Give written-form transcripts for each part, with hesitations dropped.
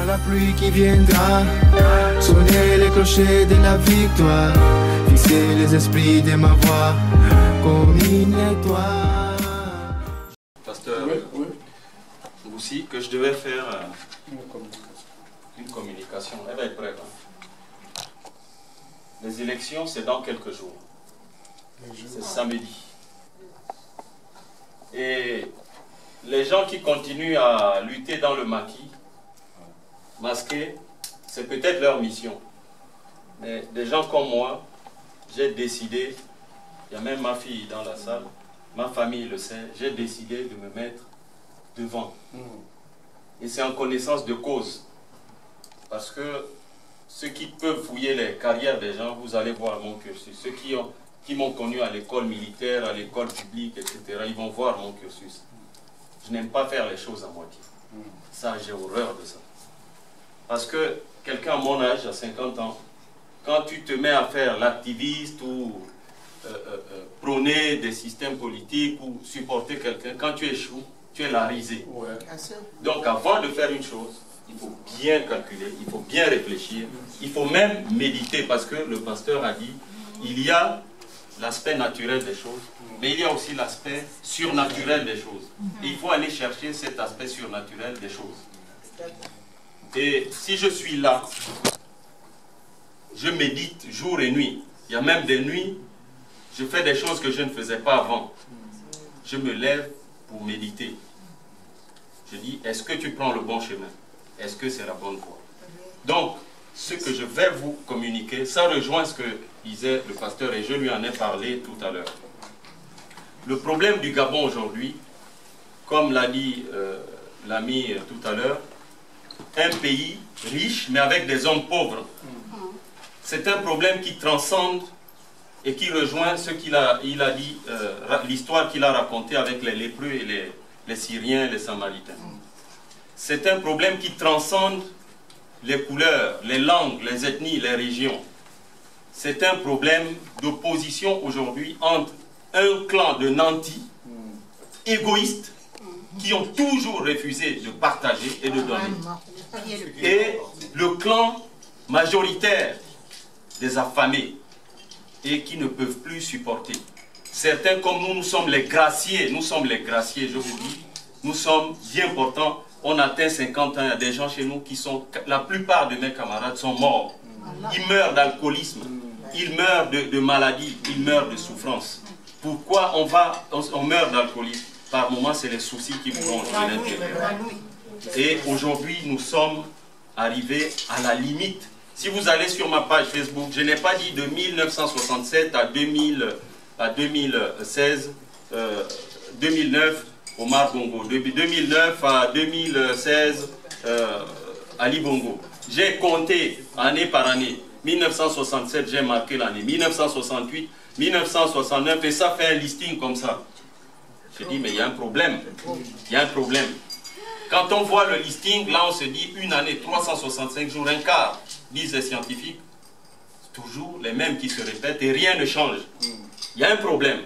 J'attends la pluie qui viendra sonner les clochers de la victoire, fixer les esprits de ma voix comme une étoile. Pasteur, oui. Aussi que je devais faire une communication. Elle va être prête. Hein. Les élections, c'est dans quelques jours. C'est samedi. Et les gens qui continuent à lutter dans le maquis, masqués, c'est peut-être leur mission. Mais des gens comme moi, j'ai décidé, il y a même ma fille dans la salle, ma famille le sait, j'ai décidé de me mettre devant. Et c'est en connaissance de cause. Parce que ceux qui peuvent fouiller les carrières des gens, vous allez voir mon cursus. Ceux qui m'ont connu à l'école militaire, à l'école publique, etc., ils vont voir mon cursus. Je n'aime pas faire les choses à moitié. Ça, j'ai horreur de ça. Parce que quelqu'un à mon âge, à 50 ans, quand tu te mets à faire l'activiste ou prôner des systèmes politiques ou supporter quelqu'un, quand tu échoues, tu es la risée. Donc avant de faire une chose, il faut bien calculer, il faut bien réfléchir, il faut même méditer parce que le pasteur a dit, il y a l'aspect naturel des choses, mais il y a aussi l'aspect surnaturel des choses. Et il faut aller chercher cet aspect surnaturel des choses. Et si je suis là, je médite jour et nuit. Il y a même des nuits, je fais des choses que je ne faisais pas avant. Je me lève pour méditer. Je dis, est-ce que tu prends le bon chemin? Est-ce que c'est la bonne voie? Donc, ce que je vais vous communiquer, ça rejoint ce que disait le pasteur et je lui en ai parlé tout à l'heure. Le problème du Gabon aujourd'hui, comme l'a dit l'ami tout à l'heure, un pays riche mais avec des hommes pauvres. C'est un problème qui transcende et qui rejoint ce qu'il a dit, l'histoire qu'il a racontée avec les lépreux et les Syriens et les Samaritains. C'est un problème qui transcende les couleurs, les langues, les ethnies, les régions. C'est un problème d'opposition aujourd'hui entre un clan de nantis, égoïstes, qui ont toujours refusé de partager et de donner, et le clan majoritaire des affamés et qui ne peuvent plus supporter. Certains comme nous, nous sommes les graciés, je vous dis, nous sommes bien portants. On atteint 50 ans, il y a des gens chez nous qui sont, la plupart de mes camarades sont morts. Ils meurent d'alcoolisme, ils meurent de maladies, ils meurent de souffrance. Pourquoi on meurt d'alcoolisme? Par moments, c'est les soucis qui vous rongent à l'intérieur. Et aujourd'hui, nous sommes arrivés à la limite. Si vous allez sur ma page Facebook, je n'ai pas dit de 1967 à 2016, 2009, Omar Bongo. De 2009 à 2016, Ali Bongo. J'ai compté année par année. 1967, j'ai marqué l'année. 1968, 1969, et ça fait un listing comme ça. Je dis, mais il y a un problème. Il y a un problème. Quand on voit le listing, là on se dit une année, 365 jours, un quart, disent les scientifiques. Toujours les mêmes qui se répètent et rien ne change. Il y a un problème.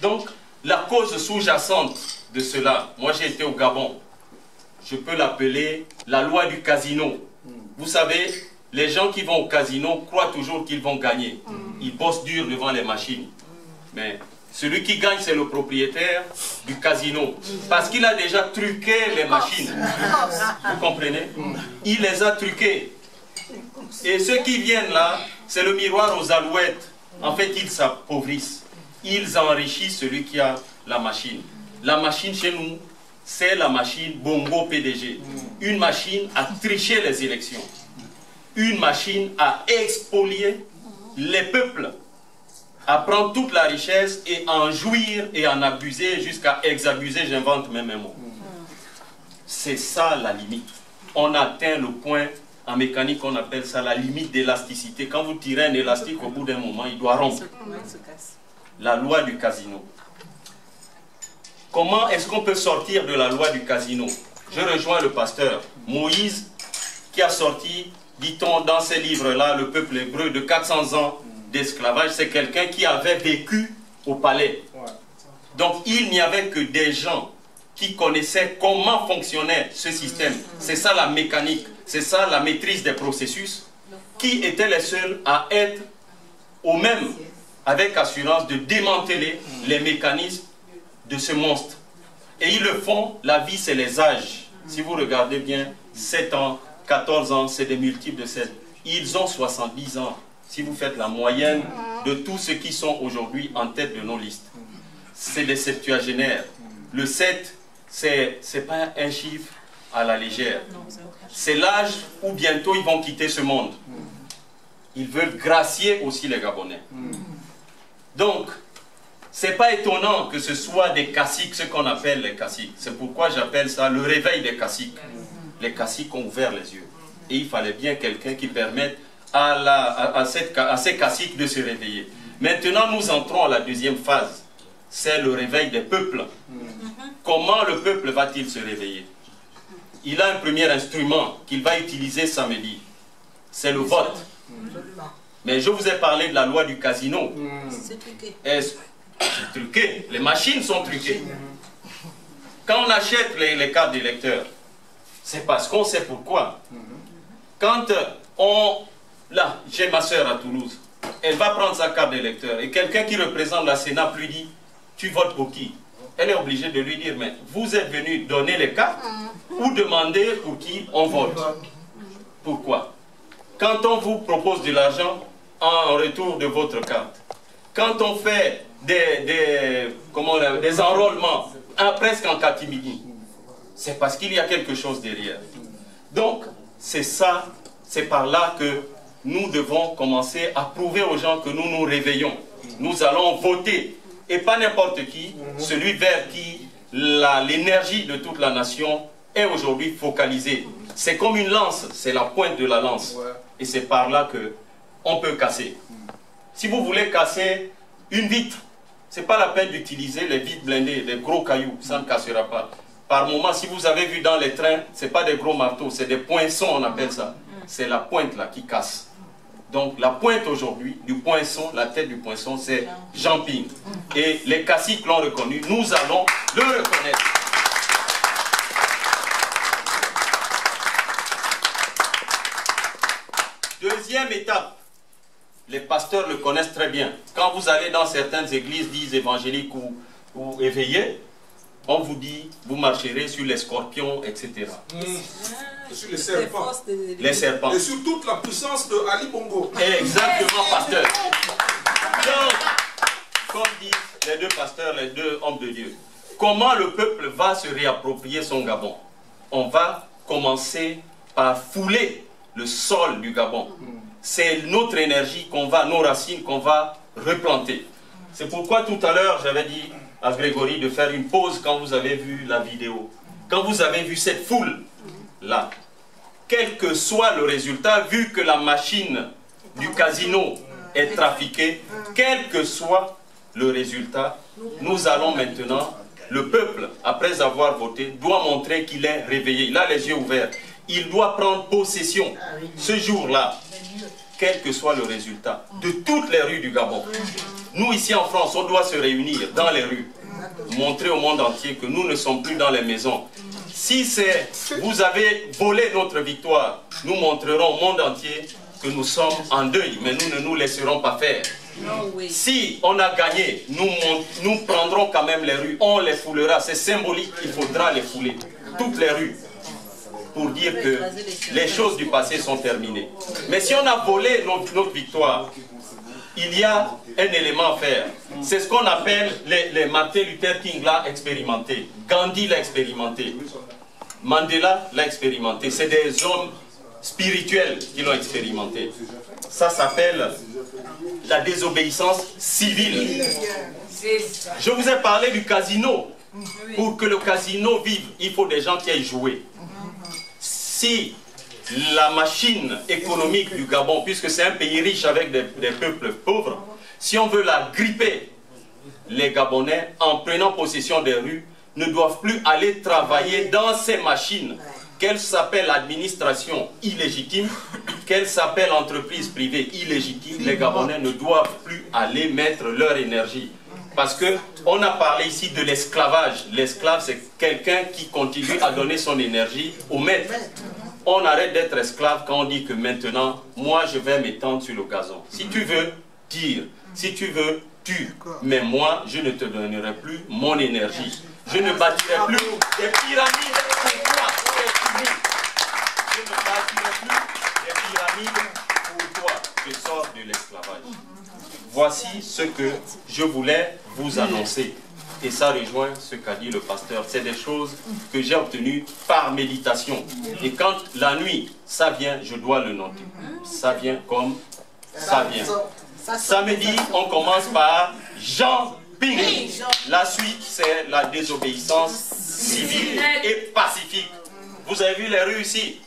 Donc, la cause sous-jacente de cela, moi j'ai été au Gabon, je peux l'appeler la loi du casino. Vous savez, les gens qui vont au casino croient toujours qu'ils vont gagner. Ils bossent dur devant les machines. Mais celui qui gagne, c'est le propriétaire du casino. Parce qu'il a déjà truqué les machines. Vous comprenez? Il les a truquées. Et ceux qui viennent là, c'est le miroir aux alouettes. En fait, ils s'appauvrissent. Ils enrichissent celui qui a la machine. La machine chez nous, c'est la machine Bongo PDG. Une machine à tricher les élections. Une machine à expolier les peuples, à prendre toute la richesse et en jouir et en abuser jusqu'à exabuser, j'invente même un mot. C'est ça la limite. On atteint le point, en mécanique on appelle ça la limite d'élasticité. Quand vous tirez un élastique, au bout d'un moment, il doit rompre. La loi du casino. Comment est-ce qu'on peut sortir de la loi du casino? Je rejoins le pasteur Moïse qui a sorti, dit-on dans ces livres-là, le peuple hébreu de 400 ans d'esclavage. C'est quelqu'un qui avait vécu au palais. Donc il n'y avait que des gens qui connaissaient comment fonctionnait ce système. C'est ça la mécanique, c'est ça la maîtrise des processus, qui étaient les seuls à être au même, avec assurance, de démanteler les mécanismes de ce monstre. Et ils le font, la vie c'est les âges. Si vous regardez bien, 7 ans, 14 ans, c'est des multiples de 7. Ils ont 70 ans. Si vous faites la moyenne de tous ceux qui sont aujourd'hui en tête de nos listes. C'est des septuagénaires. Le 7, c'est pas un chiffre à la légère. C'est l'âge où bientôt ils vont quitter ce monde. Ils veulent gracier aussi les Gabonais. Donc, c'est pas étonnant que ce soit des caciques, ce qu'on appelle les caciques. C'est pourquoi j'appelle ça le réveil des caciques. Les caciques ont ouvert les yeux. Et il fallait bien quelqu'un qui permette à ces caciques de se réveiller. Maintenant, nous entrons à la deuxième phase. C'est le réveil des peuples. Comment le peuple va-t-il se réveiller? Il a un premier instrument qu'il va utiliser samedi. C'est le vote. Mais je vous ai parlé de la loi du casino. C'est truqué. C'est truqué. Les machines sont truquées. Quand on achète les cartes d'électeurs, c'est parce qu'on sait pourquoi. Quand là, j'ai ma soeur à Toulouse, elle va prendre sa carte d'électeur et quelqu'un qui représente la Sénat lui dit, tu votes pour qui? Elle est obligée de lui dire, mais vous êtes venu donner les cartes ou demander pour qui on vote? Pourquoi? Quand on vous propose de l'argent en retour de votre carte, quand on fait des enrôlements presque en catimini, c'est parce qu'il y a quelque chose derrière. Donc, c'est ça, c'est par là que nous devons commencer à prouver aux gens que nous nous réveillons. Nous allons voter, et pas n'importe qui, celui vers qui l'énergie de toute la nation est aujourd'hui focalisée. C'est comme une lance, c'est la pointe de la lance. Et c'est par là qu'on peut casser. Si vous voulez casser une vitre, ce n'est pas la peine d'utiliser les vitres blindées, les gros cailloux, ça ne cassera pas. Par moment, si vous avez vu dans les trains, ce n'est pas des gros marteaux, c'est des poinçons, on appelle ça. C'est la pointe là qui casse. Donc la pointe aujourd'hui du poinçon, la tête du poinçon, c'est Jean Ping. Et les caciques l'ont reconnu, nous allons le reconnaître. Deuxième étape, les pasteurs le connaissent très bien. Quand vous allez dans certaines églises, disent évangéliques ou éveillées, on vous dit, vous marcherez sur les scorpions, etc. Sur les serpents. Les serpents. Et sur toute la puissance de Ali Bongo. Exactement, pasteur. Donc, comme disent les deux pasteurs, les deux hommes de Dieu, comment le peuple va se réapproprier son Gabon? On va commencer par fouler le sol du Gabon. C'est notre énergie qu'on va, nos racines qu'on va replanter. C'est pourquoi tout à l'heure, j'avais dit à Grégory de faire une pause quand vous avez vu la vidéo. Quand vous avez vu cette foule-là, quel que soit le résultat, vu que la machine du casino est trafiquée, quel que soit le résultat, nous allons maintenant, le peuple, après avoir voté, doit montrer qu'il est réveillé. Il a les yeux ouverts. Il doit prendre possession ce jour-là, quel que soit le résultat, de toutes les rues du Gabon. Nous, ici en France, on doit se réunir dans les rues, montrer au monde entier que nous ne sommes plus dans les maisons. Si vous avez volé notre victoire, nous montrerons au monde entier que nous sommes en deuil, mais nous ne nous laisserons pas faire. Si on a gagné, nous prendrons quand même les rues, on les foulera, c'est symbolique, il faudra les fouler, toutes les rues, pour dire que les choses du passé sont terminées. Mais si on a volé notre victoire, il y a un élément à faire. C'est ce qu'on appelle, les Martin Luther King l'a expérimenté, Gandhi l'a expérimenté, Mandela l'a expérimenté. C'est des hommes spirituels qui l'ont expérimenté. Ça s'appelle la désobéissance civile. Je vous ai parlé du casino. Pour que le casino vive, il faut des gens qui aillent jouer. Si la machine économique du Gabon, puisque c'est un pays riche avec des peuples pauvres, si on veut la gripper, les Gabonais, en prenant possession des rues, ne doivent plus aller travailler dans ces machines, qu'elles s'appellent administration illégitime, qu'elles s'appellent entreprise privée illégitime. Les Gabonais ne doivent plus aller mettre leur énergie Parce qu'on a parlé ici de l'esclavage. L'esclave, c'est quelqu'un qui continue à donner son énergie au maître. On arrête d'être esclave quand on dit que maintenant, moi, je vais m'étendre sur le gazon. Si tu veux, tire. Si tu veux, tue. Mais moi, je ne te donnerai plus mon énergie. Je ne bâtirai plus des pyramides pour toi. Je ne bâtirai plus des pyramides pour toi. Je sors de l'esclavage. Voici ce que je voulais vous annoncer. Et ça rejoint ce qu'a dit le pasteur. C'est des choses que j'ai obtenues par méditation. Et quand la nuit, ça vient, je dois le noter. Ça vient comme ça vient. Samedi, on commence par Jean Ping. La suite, c'est la désobéissance civile et pacifique. Vous avez vu les rues ici?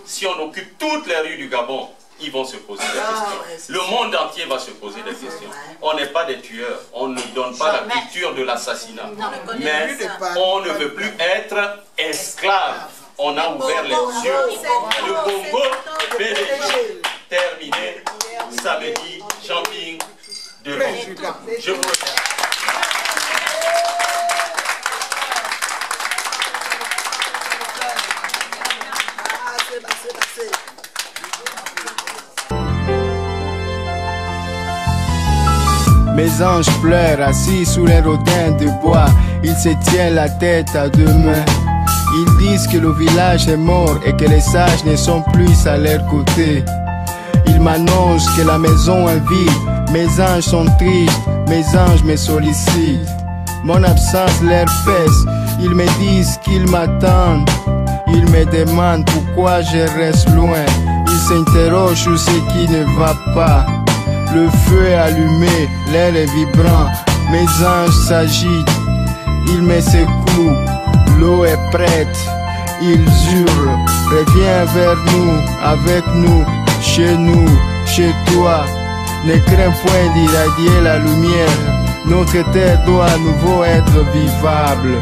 Si on occupe toutes les rues du Gabon, ils vont se poser des questions. Le monde entier va se poser des questions. On n'est pas des tueurs. On ne donne pas la culture de l'assassinat. Mais on ne veut plus être esclave. On a ouvert les yeux. Le Congo PDG. Terminé. Samedi, Champing devant. Je vous remercie. Mes anges pleurent assis sous les rodins de bois. Ils se tiennent la tête à deux mains. Ils disent que le village est mort et que les sages ne sont plus à leur côté. Ils m'annoncent que la maison est vide. Mes anges sont tristes, mes anges me sollicitent. Mon absence leur pèse. Ils me disent qu'ils m'attendent. Ils me demandent pourquoi je reste loin. Ils s'interrogent sur ce qui ne va pas. Le feu est allumé, l'air est vibrant. Mes anges s'agitent, ils me secouent. L'eau est prête, ils hurlent. Reviens vers nous, avec nous, chez toi. Ne crains point d'irradier la lumière. Notre terre doit à nouveau être vivable.